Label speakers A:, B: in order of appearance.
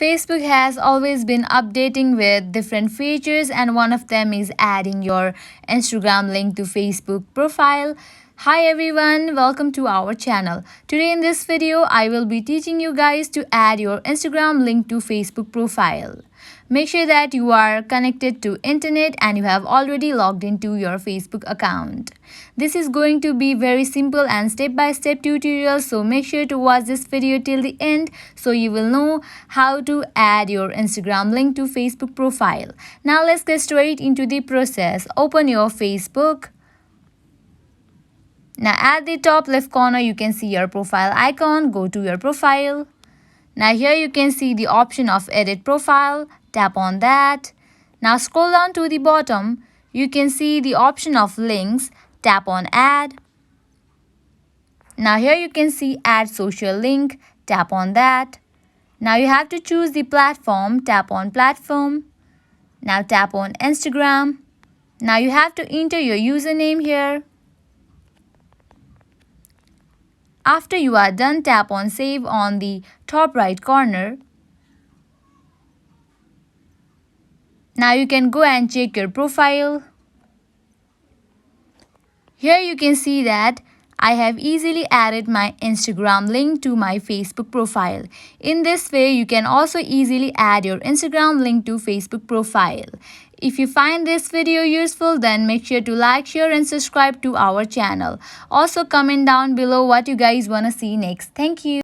A: Facebook has always been updating with different features, and one of them is adding your Instagram link to Facebook profile. Hi everyone, welcome to our channel. Today in this video, I will be teaching you guys to add your Instagram link to Facebook profile. Make sure that you are connected to internet and you have already logged into your Facebook account. This is going to be very simple and step-by-step tutorial, so make sure to watch this video till the end so you will know how to add your Instagram link to Facebook profile. Now let's get straight into the process. Open your Facebook. Now at the top left corner you can see your profile icon. Go to your profile. Now here you can see the option of edit profile. Tap on that. Now scroll down to the bottom. You can see the option of links. Tap on add. Now here you can see add social link. Tap on that. Now you have to choose the platform. Tap on platform. Now tap on Instagram. Now you have to enter your username here. After you are done, tap on save on the top right corner. Now you can go and check your profile. Here you can see that I have easily added my Instagram link to my Facebook profile. In this way, you can also easily add your Instagram link to Facebook profile. If you find this video useful, then make sure to like, share and subscribe to our channel. Also comment down below what you guys wanna see next. Thank you.